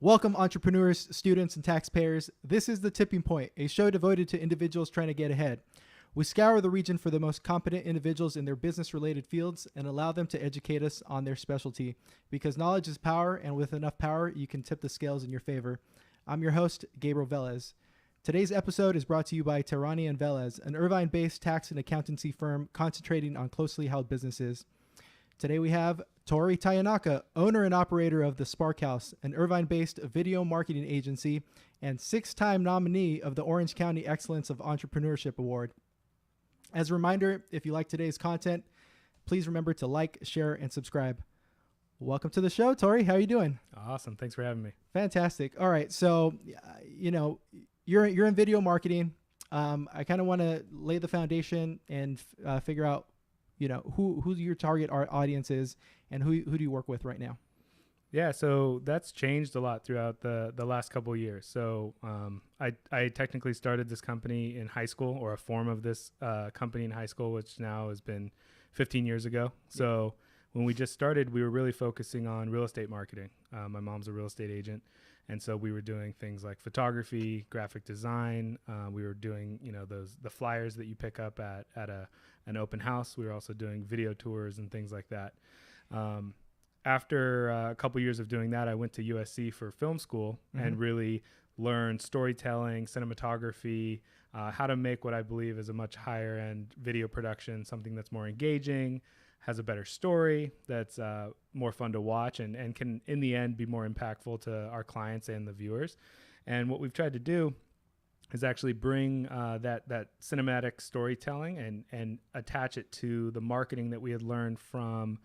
Welcome, entrepreneurs, students, and taxpayers. This is The Tipping Point, a show devoted to individuals trying to get ahead. We scour the region for the most competent individuals in their business-related fields and allow them to educate us on their specialty. Because knowledge is power, and with enough power, you can tip the scales in your favor. I'm your host, Gabriel Velez. Today's episode is brought to you by Tayenaka & Velez, an Irvine-based tax and accountancy firm concentrating on closely held businesses. Today we have Torrey Tayenaka, owner and operator of the Sparkhouse, an Irvine-based video marketing agency and 6-time nominee of the Orange County Excellence of Entrepreneurship Award. As a reminder, if you like today's content, please remember to like, share, and subscribe. Welcome to the show, Torrey. How are you doing? Awesome. Thanks for having me. Fantastic. All right. So, you're in video marketing. I kind of want to lay the foundation and figure out, who your target audience is and who do you work with right now? Yeah, so that's changed a lot throughout the last couple of years. So I technically started this company in high school, or a form of this company in high school, which now has been 15 years ago. So when we just started, we were really focusing on real estate marketing. My mom's a real estate agent. And so we were doing things like photography, graphic design. We were doing, the flyers that you pick up at an open house. We were also doing video tours and things like that. After a couple years of doing that, I went to USC for film school and really learned storytelling, cinematography, how to make what I believe is a much higher end video production, something that's more engaging, has a better story, that's more fun to watch, and can, in the end, be more impactful to our clients and the viewers. And what we've tried to do is actually bring that cinematic storytelling and attach it to the marketing that we had learned from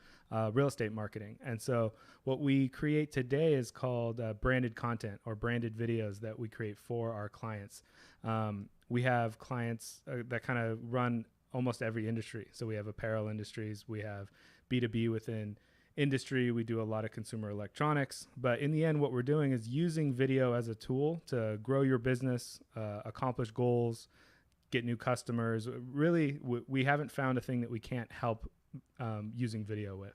real estate marketing. And so what we create today is called branded content, or branded videos that we create for our clients. We have clients that kind of run almost every industry. So we have apparel industries, we have B2B within industry, we do a lot of consumer electronics, but in the end, what we're doing is using video as a tool to grow your business, accomplish goals, get new customers. Really, we haven't found a thing that we can't help using video with.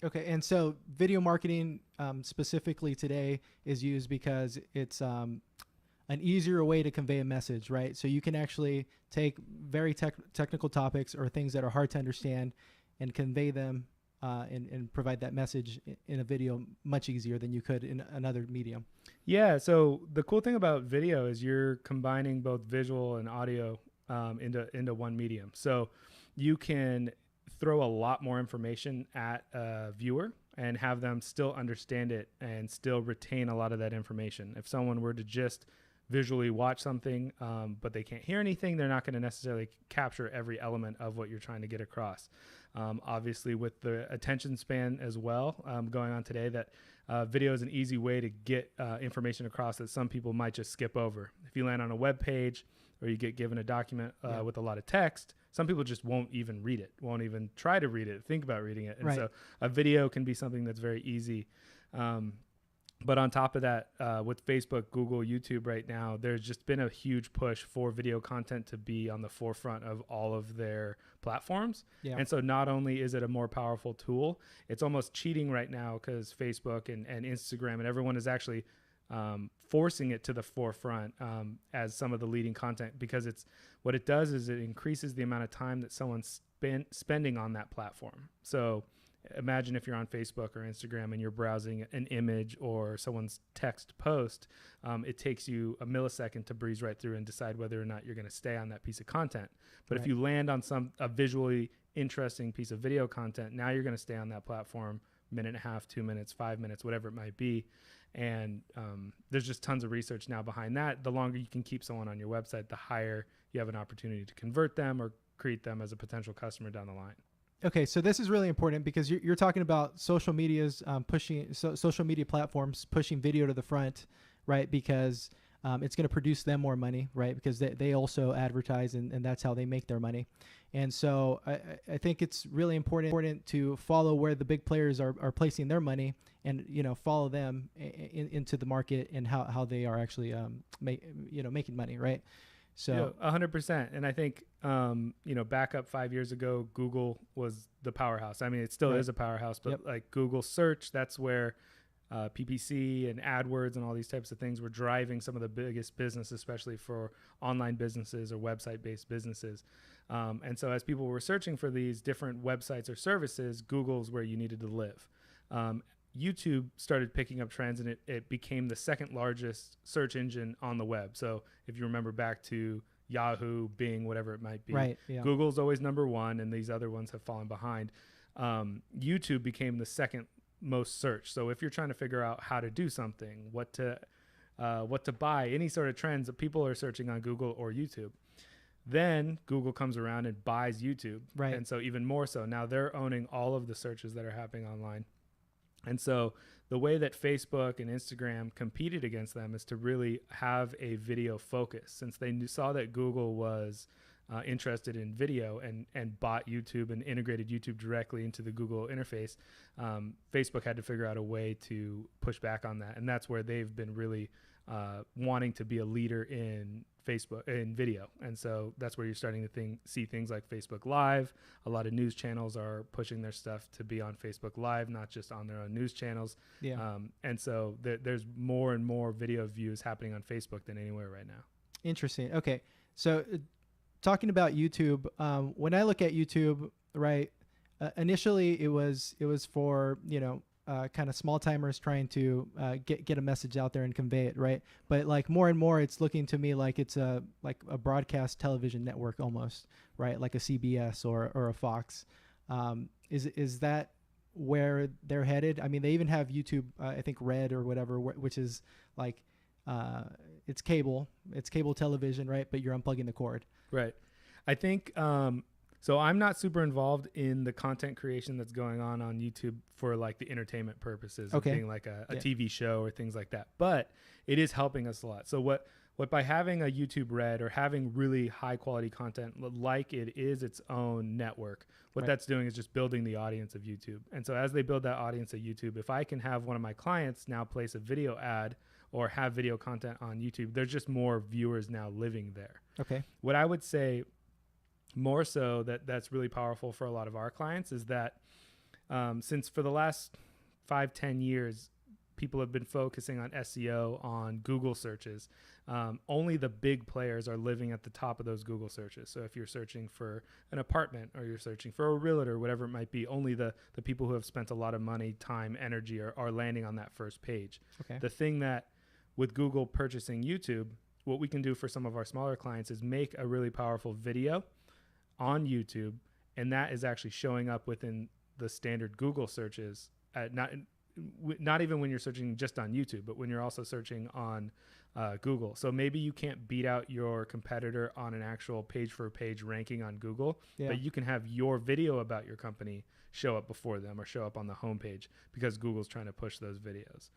Okay, and so video marketing specifically today is used because it's an easier way to convey a message, right? So you can actually take very technical topics or things that are hard to understand and convey them and provide that message in a video much easier than you could in another medium. Yeah. So the cool thing about video is you're combining both visual and audio into one medium. So you can throw a lot more information at a viewer and have them still understand it and still retain a lot of that information. If someone were to just visually watch something, but they can't hear anything, they're not going to necessarily capture every element of what you're trying to get across. Obviously, with the attention span as well going on today, that video is an easy way to get information across that some people might just skip over. If you land on a web page or you get given a document with a lot of text, some people just won't even read it, won't even try to read it, think about reading it. And so a video can be something that's very easy. But on top of that, with Facebook, Google, YouTube right now, there's just been a huge push for video content to be on the forefront of all of their platforms. Yeah. And so not only is it a more powerful tool, it's almost cheating right now because Facebook and Instagram and everyone is actually forcing it to the forefront as some of the leading content, because what it does is it increases the amount of time that someone's spending on that platform. So imagine if you're on Facebook or Instagram and you're browsing an image or someone's text post, it takes you a millisecond to breeze right through and decide whether or not you're going to stay on that piece of content. But if you land on a visually interesting piece of video content, now you're going to stay on that platform minute and a half, 2 minutes, 5 minutes, whatever it might be. And there's just tons of research now behind that. The longer you can keep someone on your website, the higher you have an opportunity to convert them or create them as a potential customer down the line. Okay, so this is really important because you're talking about social media's social media platforms pushing video to the front, right? Because it's going to produce them more money, right? Because they also advertise and that's how they make their money. And so I think it's really important to follow where the big players are placing their money and, follow them into the market and how they are actually, making money, right? So 100%. And I think, back up 5 years ago, Google was the powerhouse. I mean, it still is a powerhouse, but like Google search, that's where PPC and AdWords and all these types of things were driving some of the biggest business, especially for online businesses or website-based businesses. And so as people were searching for these different websites or services, Google's where you needed to live. YouTube started picking up trends, and it became the second largest search engine on the web. So if you remember back to Yahoo, Bing, whatever it might be, Right, yeah. Google's always number one, and these other ones have fallen behind. YouTube became the second most searched. So if you're trying to figure out how to do something, what to buy, any sort of trends that people are searching on Google or YouTube, then Google comes around and buys YouTube. Right. And so even more so, now they're owning all of the searches that are happening online. And so the way that Facebook and Instagram competed against them is to really have a video focus, since they saw that Google was interested in video and bought YouTube and integrated YouTube directly into the Google interface. Facebook had to figure out a way to push back on that. And that's where they've been really wanting to be a leader in Facebook in video. And so that's where you're starting to see things like Facebook Live. A lot of news channels are pushing their stuff to be on Facebook Live, not just on their own news channels. Yeah. And so there's more and more video views happening on Facebook than anywhere right now. Interesting. Okay. So talking about YouTube, when I look at YouTube, right, initially it was for, kind of small timers trying to get a message out there and convey it, right? But like more and more, it's looking to me like it's a broadcast television network almost, right? Like a CBS or a Fox. Is that where they're headed? I mean, they even have YouTube, I think Red or whatever, which is like it's cable television, right? But you're unplugging the cord. Right. I think so I'm not super involved in the content creation that's going on YouTube for like the entertainment purposes of being like a TV show or things like that. But it is helping us a lot. So what by having a YouTube Red or having really high quality content like it is its own network, what that's doing is just building the audience of YouTube. And so as they build that audience of YouTube, if I can have one of my clients now place a video ad or have video content on YouTube, there's just more viewers now living there. Okay. What I would say more so that's really powerful for a lot of our clients is that since for the last 5-10 years, people have been focusing on SEO on Google searches. Only the big players are living at the top of those Google searches. So if you're searching for an apartment or you're searching for a realtor, whatever it might be, only the people who have spent a lot of money, time, energy are landing on that first page. Okay. The thing that with Google purchasing YouTube, what we can do for some of our smaller clients is make a really powerful video on YouTube, and that is actually showing up within the standard Google searches, not even when you're searching just on YouTube, but when you're also searching on Google. So maybe you can't beat out your competitor on an actual page for page ranking on Google, but you can have your video about your company show up before them or show up on the homepage because Google's trying to push those videos.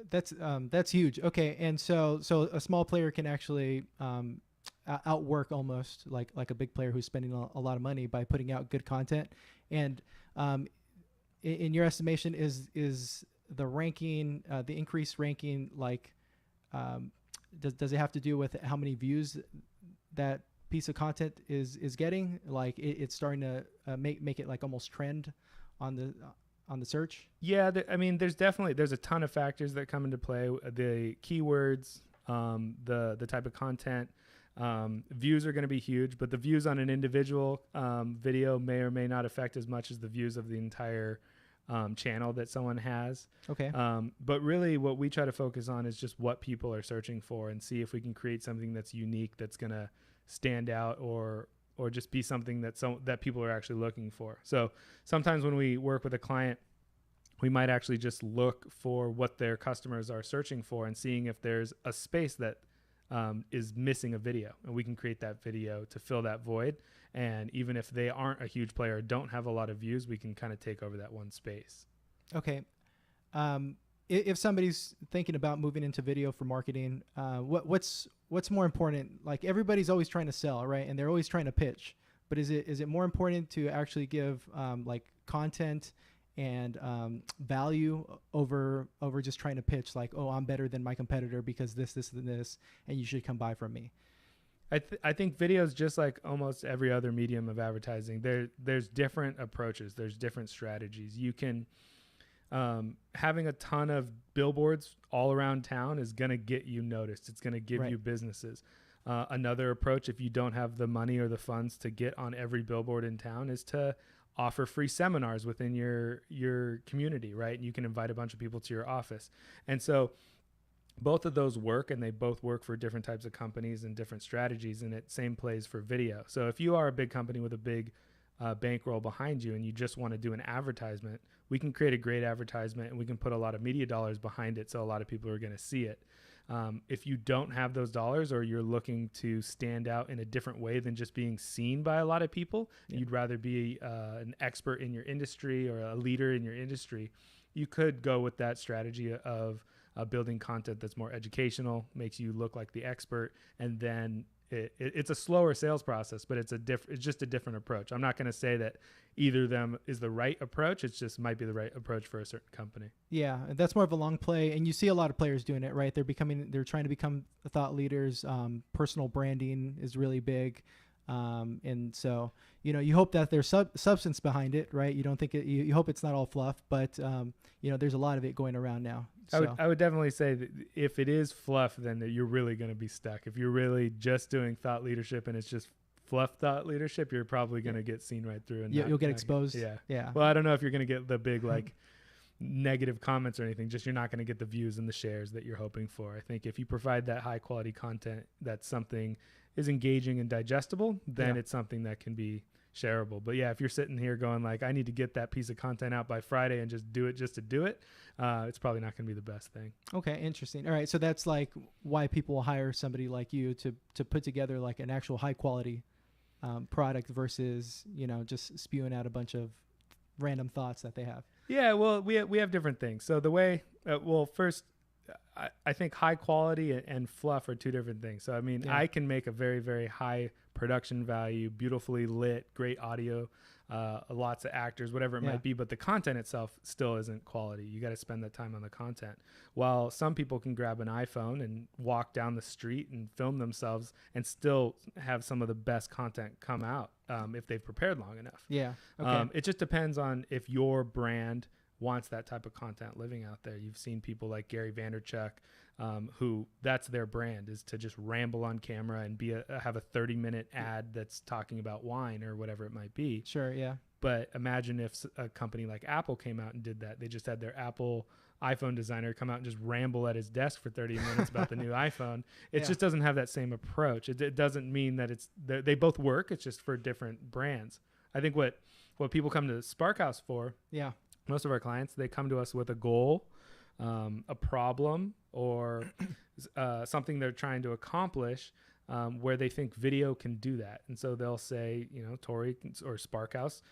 That's huge. Okay. And so a small player can actually outwork almost like a big player who's spending a lot of money by putting out good content. And in your estimation, is the ranking, the increased ranking, like does it have to do with how many views that piece of content is getting? Like it's starting to make it like almost trend on the search? Yeah, there's a ton of factors that come into play. The keywords, the type of content, views are going to be huge, but the views on an individual video may or may not affect as much as the views of the entire channel that someone has. Okay. But really what we try to focus on is just what people are searching for and see if we can create something that's unique, that's going to stand out or just be something that people are actually looking for. So sometimes when we work with a client, we might actually just look for what their customers are searching for and seeing if there's a space that is missing a video, and we can create that video to fill that void. And even if they aren't a huge player, don't have a lot of views, we can kind of take over that one space. Okay. If somebody's thinking about moving into video for marketing, what's more important? Like everybody's always trying to sell, right? And they're always trying to pitch, but is it more important to actually give like content and value over just trying to pitch like, oh, I'm better than my competitor because this, and this, and you should come buy from me? I think video is just like almost every other medium of advertising. There's different approaches. There's different strategies. You can Having a ton of billboards all around town is going to get you noticed. It's going to give you businesses. Another approach, if you don't have the money or the funds to get on every billboard in town, is to offer free seminars within your community, right? And you can invite a bunch of people to your office. And so both of those work, and they both work for different types of companies and different strategies, and it same plays for video. So if you are a big company with a big bankroll behind you and you just want to do an advertisement, we can create a great advertisement and we can put a lot of media dollars behind it, so a lot of people are going to see it. If you don't have those dollars, or you're looking to stand out in a different way than just being seen by a lot of people, you'd rather be an expert in your industry or a leader in your industry, you could go with that strategy of building content that's more educational, makes you look like the expert, and then it's a slower sales process, but it's just a different approach. I'm not going to say that either of them is the right approach. It's just might be the right approach for a certain company. Yeah, that's more of a long play, and you see a lot of players doing it, right? They're trying to become thought leaders. Personal branding is really big, and so you hope that there's substance behind it, right? You don't think you hope it's not all fluff, but there's a lot of it going around now. So. I would definitely say that if it is fluff, then you're really going to be stuck. If you're really just doing thought leadership and it's just fluff thought leadership, you're probably going to get seen right through. And you'll get exposed. Yeah. Well, I don't know if you're going to get the big negative comments or anything. Just you're not going to get the views and the shares that you're hoping for. I think if you provide that high quality content, that's something is engaging and digestible, then it's something that can be shareable. But yeah, if you're sitting here going like, I need to get that piece of content out by Friday and just do it just to do it, it's probably not going to be the best thing. Okay, interesting. All right, so that's like why people will hire somebody like you to put together like an actual high quality product versus just spewing out a bunch of random thoughts that they have. Yeah, well, we have different things. So the way, first, I think high quality and fluff are two different things. So, I mean, I can make a very, very high production value, beautifully lit, great audio, lots of actors, whatever it might be, but the content itself still isn't quality. You got to spend that time on the content. While some people can grab an iPhone and walk down the street and film themselves and still have some of the best content come out if they've prepared long enough. Yeah. Okay. It just depends on if your brand wants that type of content living out there. You've seen people like Gary Vaynerchuk, who that's their brand, is to just ramble on camera and have a 30-minute ad that's talking about wine or whatever it might be. Sure, yeah. But imagine if a company like Apple came out and did that. They just had their Apple iPhone designer come out and just ramble at his desk for 30 minutes about the new iPhone. It just doesn't have that same approach. It doesn't mean that they both work. It's just for different brands. I think what people come to Sparkhouse for, most of our clients, they come to us with a goal, a problem, or something they're trying to accomplish, where they think video can do that. And so they'll say, Torrey or Sparkhouse,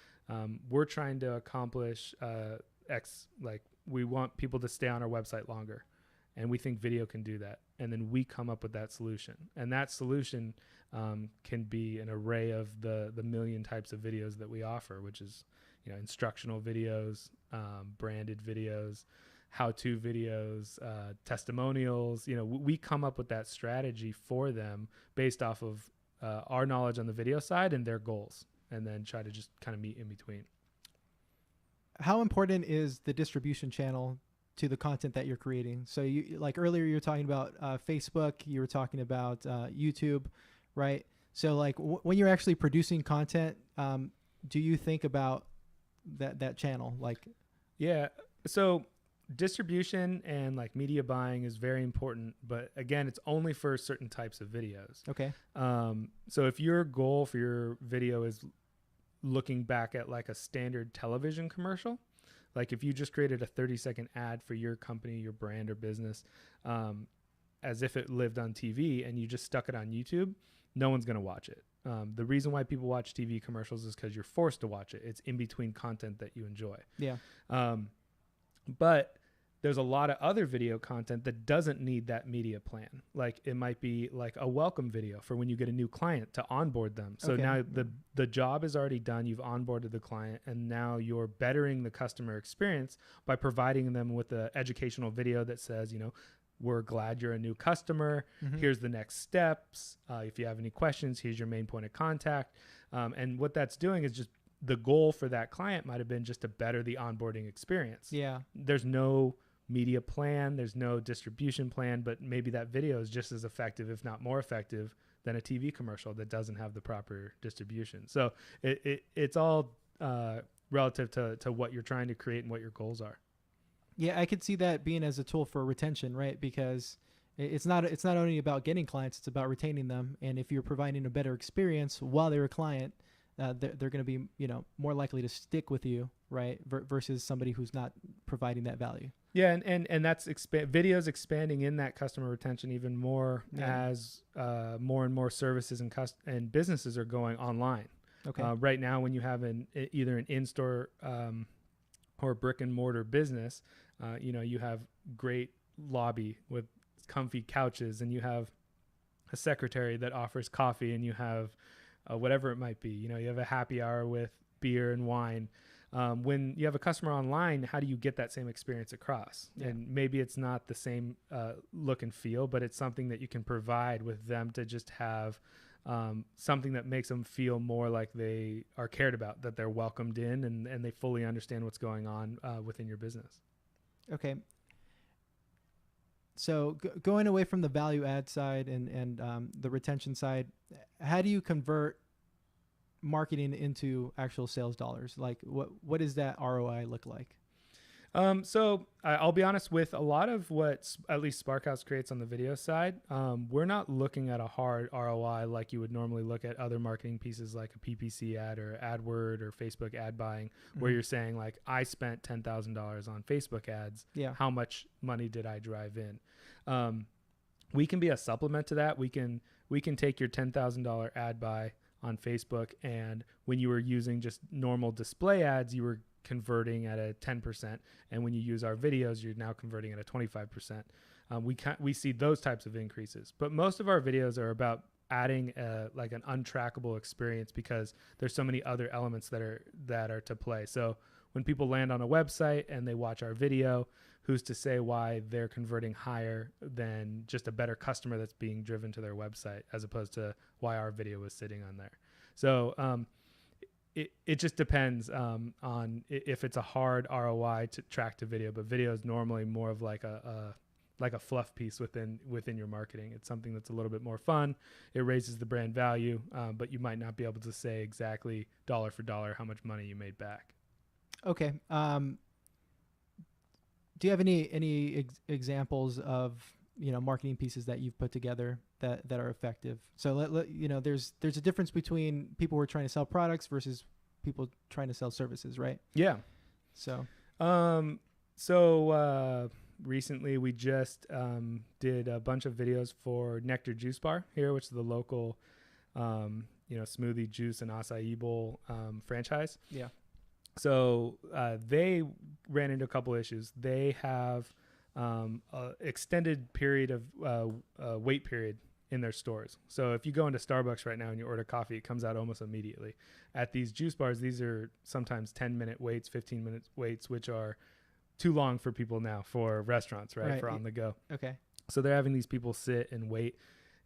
we're trying to accomplish X, like we want people to stay on our website longer, and we think video can do that. And then we come up with that solution. And that solution can be an array of the million types of videos that we offer, which is instructional videos, branded videos, how-to videos, testimonials. We come up with that strategy for them based off of our knowledge on the video side and their goals, and then try to just kind of meet in between. How important is the distribution channel to the content that you're creating? So you, like earlier, you were talking about Facebook, you were talking about YouTube, right? So like when you're actually producing content, do you think about that channel? So distribution and like media buying is very important, but again, it's only for certain types of videos. Okay. So if your goal for your video is looking back at like a standard television commercial, like if you just created a 30-second ad for your company, your brand or business, as if it lived on TV, and you just stuck it on YouTube, no one's going to watch it. The reason why people watch TV commercials is because you're forced to watch it. It's in between content that you enjoy. Yeah. But there's a lot of other video content that doesn't need that media plan. Like it might be like a welcome video for when you get a new client to onboard them. So now the job is already done. You've onboarded the client, and now you're bettering the customer experience by providing them with an educational video that says, we're glad you're a new customer. Mm-hmm. Here's the next steps. If you have any questions, here's your main point of contact. And what that's doing is just the goal for that client might have been just to better the onboarding experience. Yeah. There's no media plan, there's no distribution plan, but maybe that video is just as effective, if not more effective, than a TV commercial that doesn't have the proper distribution. So it's all relative to what you're trying to create and what your goals are. Yeah, I could see that being as a tool for retention, right? Because it's not only about getting clients, it's about retaining them. And if you're providing a better experience while they're a client, they're going to be, more likely to stick with you, right? Versus somebody who's not providing that value. Yeah, and that's videos expanding in that customer retention even more as more and more services and businesses are going online. Okay. Right now, when you have either an in-store or brick and mortar business, you have great lobby with comfy couches, and you have a secretary that offers coffee, and you have whatever it might be. You have a happy hour with beer and wine. When you have a customer online, how do you get that same experience across? Yeah. And maybe it's not the same look and feel, but it's something that you can provide with them to just have something that makes them feel more like they are cared about, that they're welcomed in, and they fully understand what's going on within your business. Okay. So going away from the value add side and the retention side, how do you convert marketing into actual sales dollars? Like what does that ROI look like? So I'll be honest, with a lot of what at least Sparkhouse creates on the video side, we're not looking at a hard ROI like you would normally look at other marketing pieces like a PPC ad or AdWord or Facebook ad buying, where you're saying like, I spent $10,000 on Facebook ads. Yeah. How much money did I drive in? We can be a supplement to that. We can take your $10,000 ad buy on Facebook, and when you were using just normal display ads, you were converting at a 10%, and when you use our videos, you're now converting at a 25%. We see those types of increases, but most of our videos are about adding like an untrackable experience, because there's so many other elements that are to play. So when people land on a website and they watch our video, who's to say why they're converting higher than just a better customer that's being driven to their website, as opposed to why our video was sitting on there. So it just depends on if it's a hard ROI to track to video, but video is normally more of like a fluff piece within your marketing. It's something that's a little bit more fun. It raises the brand value, but you might not be able to say exactly dollar for dollar how much money you made back. Okay. Do you have any examples of marketing pieces that you've put together that are effective? So there's a difference between people who are trying to sell products versus people trying to sell services, right? Yeah. So recently we just did a bunch of videos for Nectar Juice Bar here, which is the local smoothie juice and acai bowl franchise. Yeah. So they ran into a couple issues. They have extended period of wait period in their stores. So if you go into Starbucks right now and you order coffee, it comes out almost immediately. At these juice bars, these are sometimes 10-minute waits, 15-minute waits, which are too long for people now for restaurants, right? For on the go. Okay. So they're having these people sit and wait,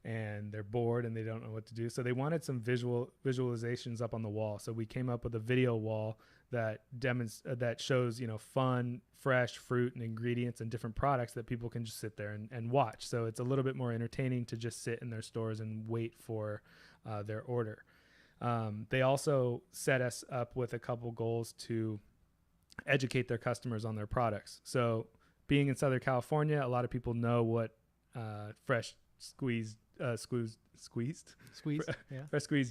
and they're bored and they don't know what to do. So they wanted some visualizations up on the wall. So we came up with a video wall that that shows, fun, fresh fruit and ingredients and different products that people can just sit there and watch. So it's a little bit more entertaining to just sit in their stores and wait for their order. They also set us up with a couple goals to educate their customers on their products. So being in Southern California, a lot of people know what fresh squeezed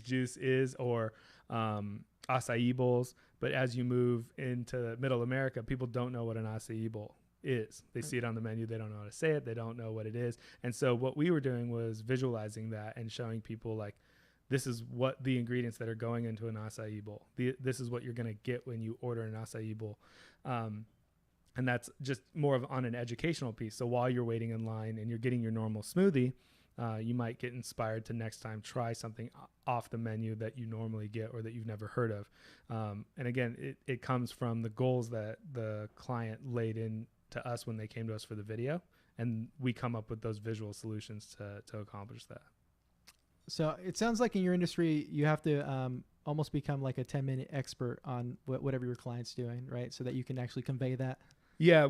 juice is, or acai bowls. But as you move into Middle America, people don't know what an acai bowl is. They see it on the menu. They don't know how to say it. They don't know what it is. And so what we were doing was visualizing that and showing people, like, this is what the ingredients that are going into an acai bowl. This is what you're going to get when you order an acai bowl. And that's just more of on an educational piece. So while you're waiting in line and you're getting your normal smoothie, you might get inspired to next time try something off the menu that you normally get or that you've never heard of. And again, it comes from the goals that the client laid in to us when they came to us for the video. And we come up with those visual solutions to accomplish that. So it sounds like in your industry, you have to almost become like a 10-minute expert on whatever your client's doing, right? So that you can actually convey that. Yeah,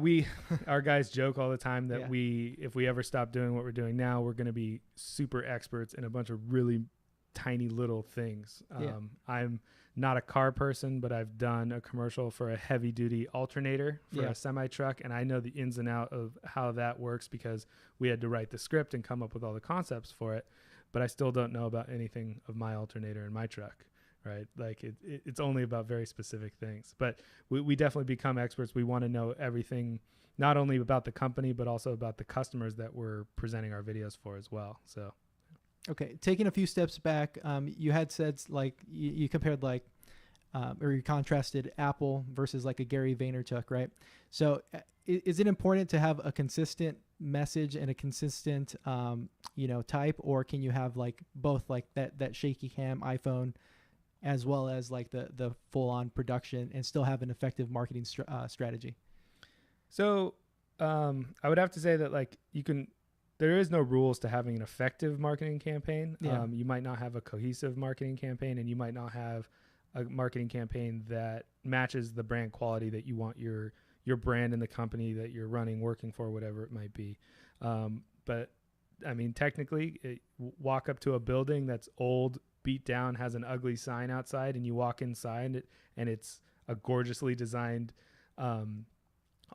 our guys joke all the time that Yeah. if we ever stop doing what we're doing now, we're going to be super experts in a bunch of really tiny little things. Yeah. I'm not a car person, but I've done a commercial for a heavy duty alternator for Yeah. a semi truck, and I know the ins and out of how that works because we had to write the script and come up with all the concepts for it. But I still don't know about anything of my alternator in my truck. Right. Like it's only about very specific things, but we definitely become experts. We want to know everything, not only about the company, but also about the customers that we're presenting our videos for as well. So, Okay. Taking a few steps back, you had said like you compared like, or you contrasted Apple versus like a Gary Vaynerchuk, right? So is it important to have a consistent message and a consistent, type, or can you have like both like that shaky cam iPhone as well as like the full on production and still have an effective marketing strategy? so I would have to say that there is no rules to having an effective marketing campaign. Yeah. You might not have a cohesive marketing campaign, and you might not have a marketing campaign that matches the brand quality that you want your brand and the company that you're running working for, whatever it might be. But I mean, technically, walk up to a building that's old, beat down, has an ugly sign outside, and you walk inside and it's a gorgeously designed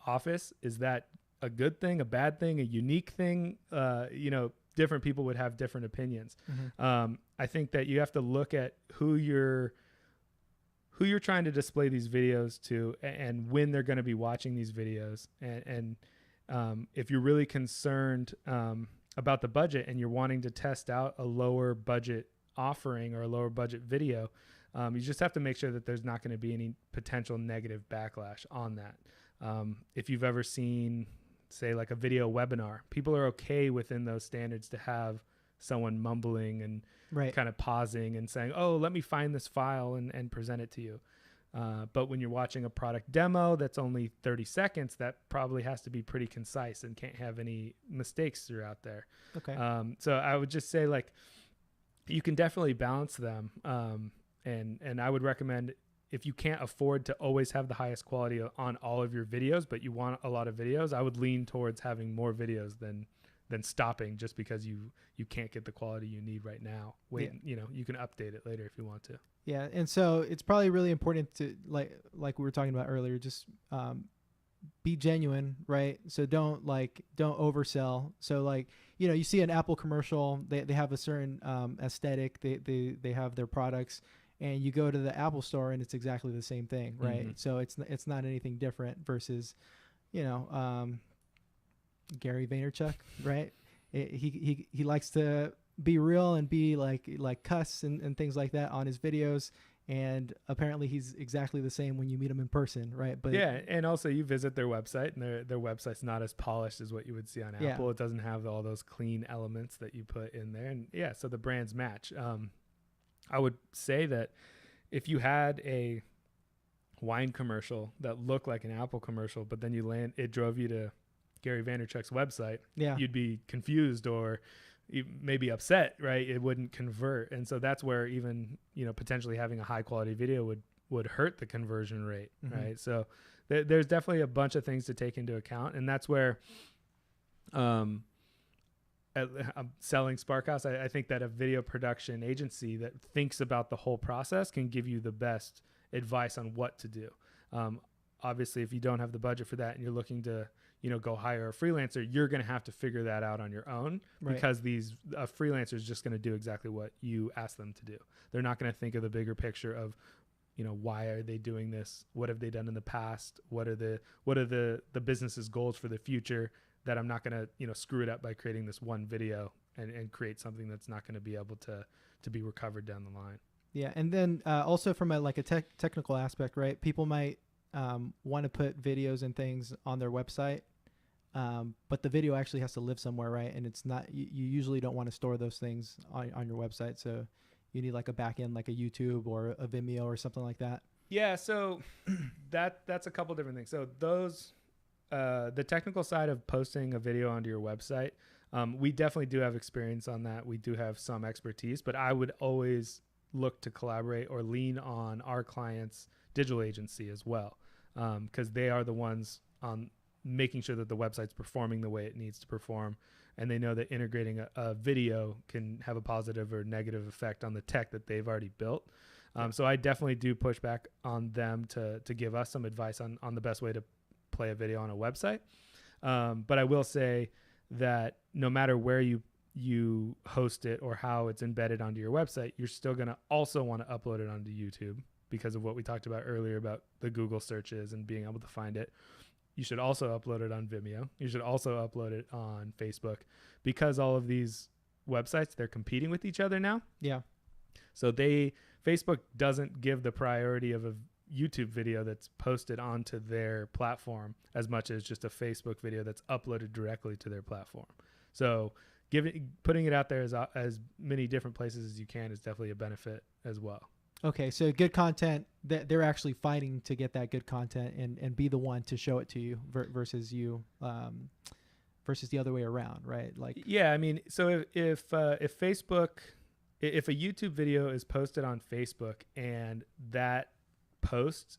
office. Is that a good thing, a bad thing, a unique thing? Different people would have different opinions. Mm-hmm. I think that you have to look at who you're trying to display these videos to and when they're going to be watching these videos. And if you're really concerned about the budget and you're wanting to test out a lower budget offering or a lower budget video, you just have to make sure that there's not going to be any potential negative backlash on that. If you've ever seen, say, like a video webinar, people are okay within those standards to have someone mumbling and kind of pausing and saying, oh, let me find this file and present it to you. But when you're watching a product demo that's only 30 seconds, that probably has to be pretty concise and can't have any mistakes throughout there. Okay. So I would just say, like, you can definitely balance them. And I would recommend, if you can't afford to always have the highest quality on all of your videos, but you want a lot of videos, I would lean towards having more videos than stopping just because you can't get the quality you need right now. You can update it later if you want to. Yeah. And so it's probably really important to like we were talking about earlier, just be genuine, right? So don't oversell. So you see an Apple commercial, they have a certain aesthetic, they have their products, and you go to the Apple store and it's exactly the same thing, right? Mm-hmm. So it's not anything different versus, Gary Vaynerchuk, right? He likes to be real and be like cuss and things like that on his videos. And apparently he's exactly the same when you meet him in person, right? But yeah, and also you visit their website, and their website's not as polished as what you would see on Apple. It doesn't have all those clean elements that you put in there, and so the brands match. I would say that if you had a wine commercial that looked like an Apple commercial, but then it drove you to Gary Vaynerchuk's website, you'd be confused or maybe upset, right? It wouldn't convert. And so that's where even, potentially having a high quality video would hurt the conversion rate, mm-hmm. right? So there's definitely a bunch of things to take into account. And that's where, I'm selling Sparkhouse. I think that a video production agency that thinks about the whole process can give you the best advice on what to do. Obviously, if you don't have the budget for that and you're looking to, go hire a freelancer, you're going to have to figure that out on your own, right? Because a freelancer is just going to do exactly what you ask them to do. They're not going to think of the bigger picture of, why are they doing this? What have they done in the past? What are the business's goals for the future? That I'm not going to, screw it up by creating this one video and create something that's not going to be able to be recovered down the line. Yeah. And then also from a technical aspect, right? People might want to put videos and things on their website, but the video actually has to live somewhere, right? And it's not, you usually don't want to store those things on your website. So you need like a back end, like a YouTube or a Vimeo or something like that. Yeah. So that's a couple different things. So the technical side of posting a video onto your website, we definitely do have experience on that. We do have some expertise, but I would always look to collaborate or lean on our clients' digital agency as well, because they are the ones on making sure that the website's performing the way it needs to perform. And they know that integrating a video can have a positive or negative effect on the tech that they've already built. So I definitely do push back on them to give us some advice on the best way to play a video on a website. But I will say that no matter where you host it or how it's embedded onto your website, you're still going to also want to upload it onto YouTube because of what we talked about earlier about the Google searches and being able to find it. You should also upload it on Vimeo. You should also upload it on Facebook, because all of these websites, they're competing with each other now. Yeah. So Facebook doesn't give the priority of a YouTube video that's posted onto their platform as much as just a Facebook video that's uploaded directly to their platform. So putting it out there as many different places as you can is definitely a benefit as well. Okay, so good content, that they're actually fighting to get that good content and be the one to show it to you versus you, versus the other way around, right? Like, yeah, I mean, so if Facebook, if a YouTube video is posted on Facebook and that post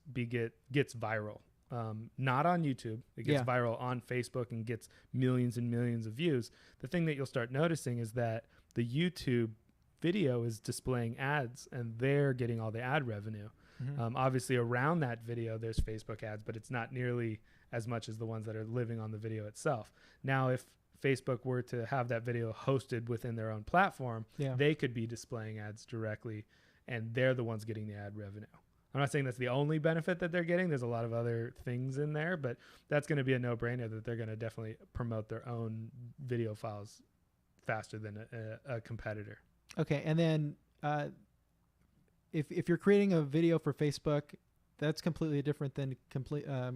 gets viral, not on YouTube, it gets viral on Facebook and gets millions and millions of views, the thing that you'll start noticing is that the YouTube video is displaying ads and they're getting all the ad revenue. Mm-hmm. Obviously around that video there's Facebook ads, but it's not nearly as much as the ones that are living on the video itself. Now if Facebook were to have that video hosted within their own platform, they could be displaying ads directly and they're the ones getting the ad revenue. I'm not saying that's the only benefit that they're getting. There's a lot of other things in there, but that's going to be a no-brainer that they're going to definitely promote their own video files faster than a competitor. Okay, and then if you're creating a video for Facebook, that's completely different than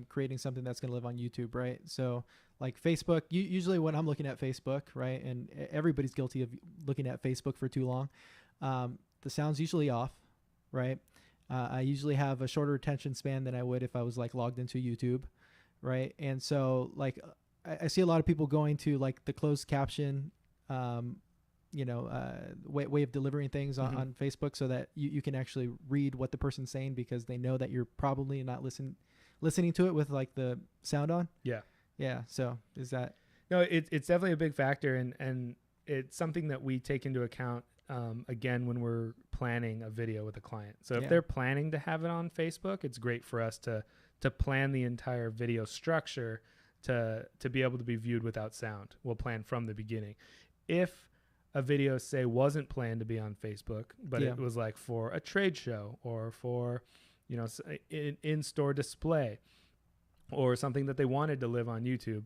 creating something that's going to live on YouTube, right? So like Facebook, usually when I'm looking at Facebook, right, and everybody's guilty of looking at Facebook for too long, the sound's usually off, right? I usually have a shorter attention span than I would if I was like logged into YouTube, right? And so like I see a lot of people going to like the closed caption way of delivering things on Facebook so that you can actually read what the person's saying because they know that you're probably not listening to it with like the sound on. Yeah. So is that? No, it's definitely a big factor and it's something that we take into account again when we're planning a video with a client. So if they're planning to have it on Facebook, it's great for us to plan the entire video structure to be able to be viewed without sound. We'll plan from the beginning. If a video, say, wasn't planned to be on Facebook, but it was like for a trade show or for, an in-store display or something that they wanted to live on YouTube,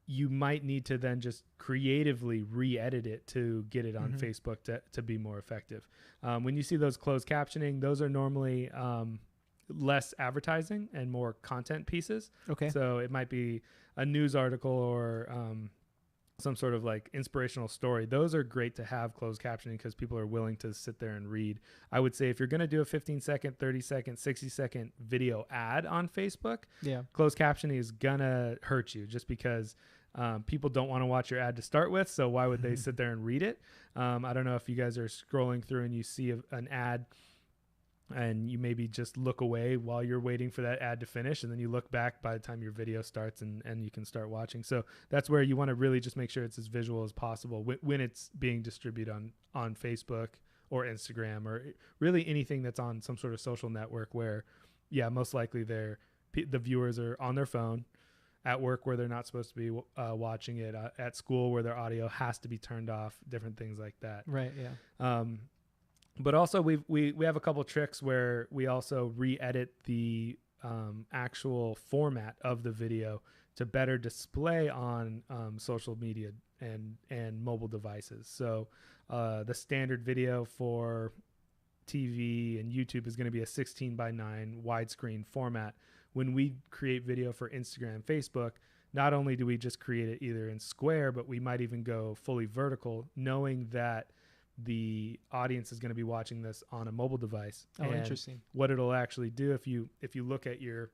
you might need to then just creatively re-edit it to get it on Facebook to be more effective. When you see those closed captioning, those are normally less advertising and more content pieces. Okay. So it might be a news article or some sort of like inspirational story. Those are great to have closed captioning because people are willing to sit there and read. I would say if you're going to do a 15-second, 30-second, 60-second video ad on Facebook, closed captioning is going to hurt you just because people don't want to watch your ad to start with. So why would they sit there and read it? I don't know if you guys are scrolling through and you see an ad and you maybe just look away while you're waiting for that ad to finish, and then you look back by the time your video starts and you can start watching. So that's where you want to really just make sure it's as visual as possible when it's being distributed on Facebook or Instagram or really anything that's on some sort of social network where, most likely the viewers are on their phone, at work where they're not supposed to be watching it, at school where their audio has to be turned off, different things like that. Right, yeah. But also we have a couple tricks where we also re-edit the actual format of the video to better display on social media and mobile devices. So the standard video for TV and YouTube is going to be a 16:9 widescreen format. When we create video for Instagram and Facebook, not only do we just create it either in square, but we might even go fully vertical, knowing that the audience is going to be watching this on a mobile device. Oh, interesting. What it'll actually do if you look at your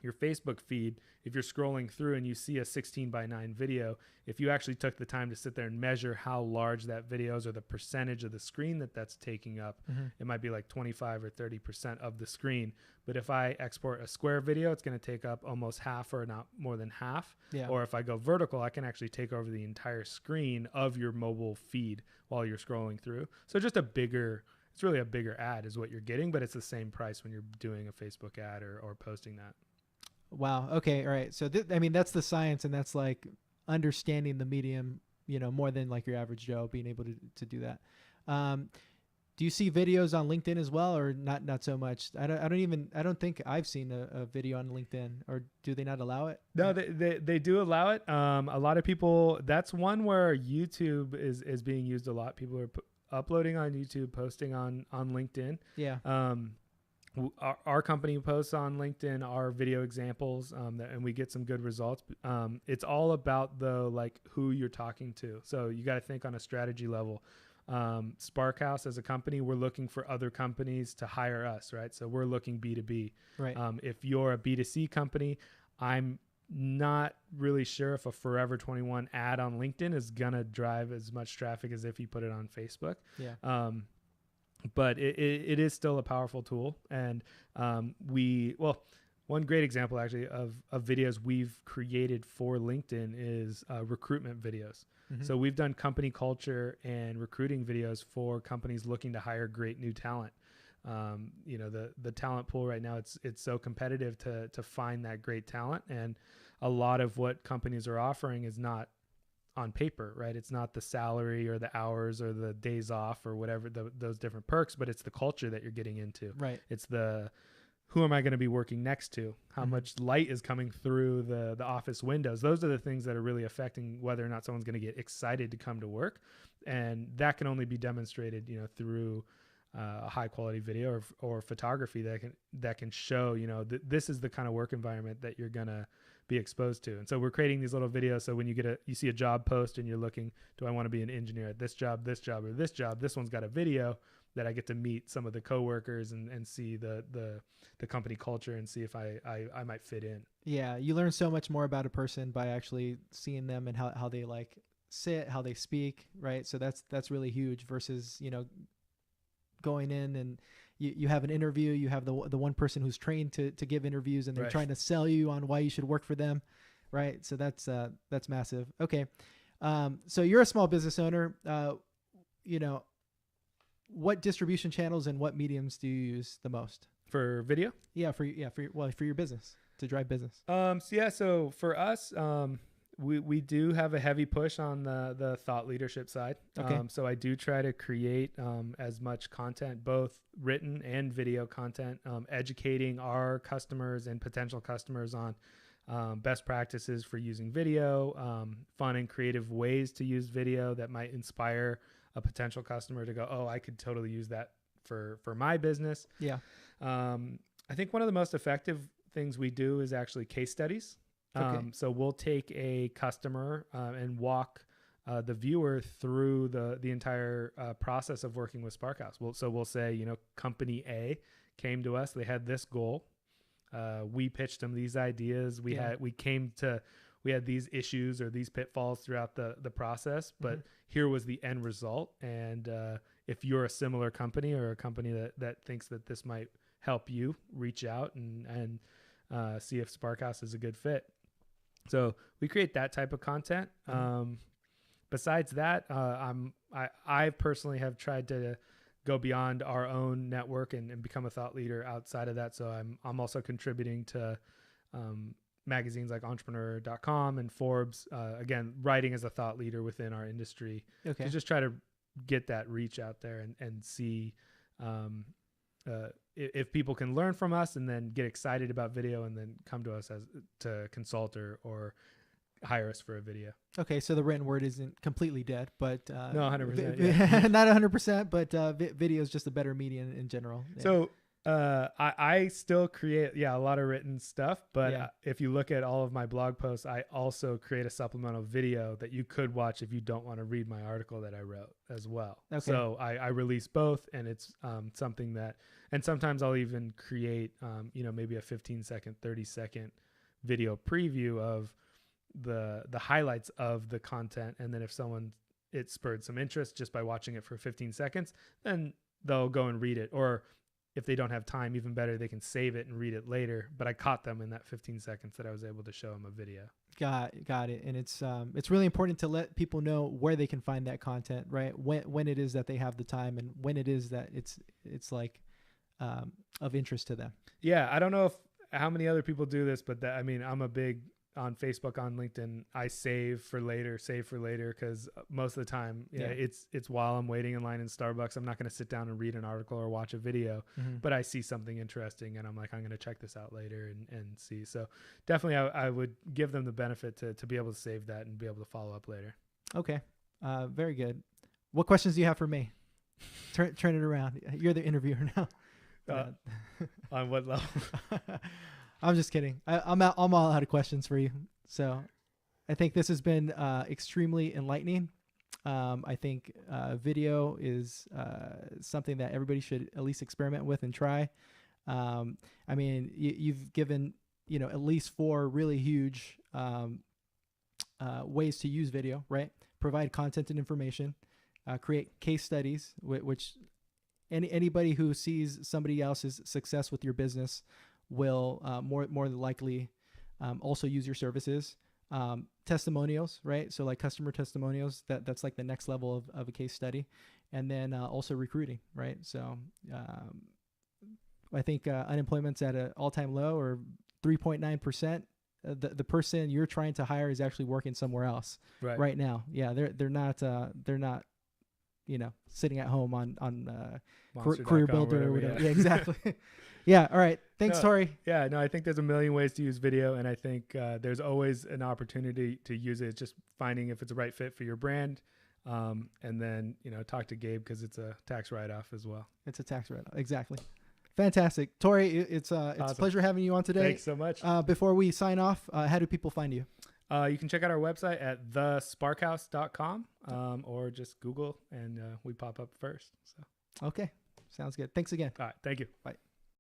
your Facebook feed, if you're scrolling through and you see a 16:9 video, if you actually took the time to sit there and measure how large that video is or the percentage of the screen that's taking up, it might be like 25 or 30% of the screen. But if I export a square video, it's going to take up almost half or not more than half. Yeah. Or if I go vertical, I can actually take over the entire screen of your mobile feed while you're scrolling through. So just it's really a bigger ad is what you're getting, but it's the same price when you're doing a Facebook ad or posting that. Wow. Okay. All right. So I mean, that's the science, and that's like understanding the medium, more than like your average Joe being able to do that. Do you see videos on LinkedIn as well, or not so much? I don't think I've seen a video on LinkedIn, or do they not allow it? No, they do allow it. A lot of people, that's one where YouTube is being used a lot. People are uploading on YouTube, posting on LinkedIn. Yeah. Our company posts on LinkedIn our video examples, and we get some good results. It's all about like who you're talking to. So you got to think on a strategy level. Sparkhouse as a company, we're looking for other companies to hire us, right? So we're looking B2B. Right. If you're a B2C company, I'm not really sure if a Forever 21 ad on LinkedIn is gonna drive as much traffic as if you put it on Facebook. Yeah. But it is still a powerful tool. And one great example actually of videos we've created for LinkedIn is recruitment videos. Mm-hmm. So we've done company culture and recruiting videos for companies looking to hire great new talent. The talent pool right now, it's so competitive to find that great talent. And a lot of what companies are offering is not on paper, right? It's not the salary or the hours or the days off or whatever those different perks, but it's the culture that you're getting into. Right. It's who am I going to be working next to? How much light is coming through the office windows? Those are the things that are really affecting whether or not someone's going to get excited to come to work. And that can only be demonstrated, through a high quality video or photography that can show, this is the kind of work environment that you're going to be exposed to. And so we're creating these little videos. So when you see a job post and you're looking, do I want to be an engineer at this job, or this job? This one's got a video that I get to meet some of the coworkers and see the company culture and see if I might fit in. Yeah. You learn so much more about a person by actually seeing them and how they like sit, how they speak. Right. So that's really huge versus, going in and you have an interview, you have the one person who's trained to give interviews, and they're trying to sell you on why you should work for them. Right. So that's massive. Okay. So you're a small business owner, what distribution channels and what mediums do you use the most for video? Yeah. For your business to drive business. So for us, we do have a heavy push on the thought leadership side. Okay. So I do try to create as much content, both written and video content, educating our customers and potential customers on best practices for using video, fun and creative ways to use video that might inspire a potential customer to go, oh, I could totally use that for my business. Yeah. I think one of the most effective things we do is actually case studies. Okay. So we'll take a customer and walk the viewer through the entire process of working with Sparkhouse. We'll say, company A came to us. They had this goal. We pitched them these ideas. We had these issues or these pitfalls throughout the process, but here was the end result. And if you're a similar company or a company that thinks that this might help you, reach out and see if Sparkhouse is a good fit. So we create that type of content. Besides that, I personally have tried to go beyond our own network and become a thought leader outside of that. So I'm also contributing to magazines like entrepreneur.com and Forbes, again, writing as a thought leader within our industry. Okay. To just try to get that reach out there and see if people can learn from us and then get excited about video and then come to us to consult or hire us for a video. Okay, so the written word isn't completely dead, but no, 100%. Not 100%, but video is just a better medium in general. Yeah. So I still create, a lot of written stuff, but Yeah. if you look at all of my blog posts, I also create a supplemental video that you could watch if you don't want to read my article that I wrote as well. Okay. So I release both, and it's something that, and sometimes I'll even create, maybe a 15-second, 30-second video preview of the highlights of the content. And then if it spurred some interest just by watching it for 15 seconds, then they'll go and read it. Or if they don't have time, even better, they can save it and read it later. But I caught them in that 15 seconds that I was able to show them a video. Got it. And it's really important to let people know where they can find that content, right? When it is that they have the time, and when it is that it's like of interest to them. Yeah, I don't know how many other people do this, but I'm a big on Facebook, on LinkedIn. I save for later, because most of the time, it's while I'm waiting in line in Starbucks. I'm not going to sit down and read an article or watch a video, but I see something interesting and I'm like, I'm going to check this out later and see. So definitely I would give them the benefit to be able to save that and be able to follow up later. Okay. Very good. What questions do you have for me? Turn it around. You're the interviewer now. On what level? I'm just kidding. I'm all out of questions for you. So I think this has been extremely enlightening. I think video is something that everybody should at least experiment with and try. You've given, at least 4 really huge ways to use video, right? Provide content and information, create case studies, which anybody who sees somebody else's success with your business will more than likely also use your services. Testimonials, right? So like customer testimonials, that's like the next level of a case study. And then also recruiting, right? So I think unemployment's at an all-time low, or 3.9%. The person you're trying to hire is actually working somewhere else right now. Yeah, they're not sitting at home on Career Builder or whatever. Yeah, exactly. Yeah. All right. Thanks, Torrey. Yeah. No, I think there's a million ways to use video, and I think there's always an opportunity to use it. It's just finding if it's a right fit for your brand, and then talk to Gabe, because it's a tax write-off as well. It's a tax write-off. Exactly. Fantastic, Torrey. It's awesome. a pleasure having you on today. Thanks so much. Before we sign off, how do people find you? You can check out our website at thesparkhouse.com, or just Google, and we pop up first. So. Okay. Sounds good. Thanks again. All right. Thank you. Bye.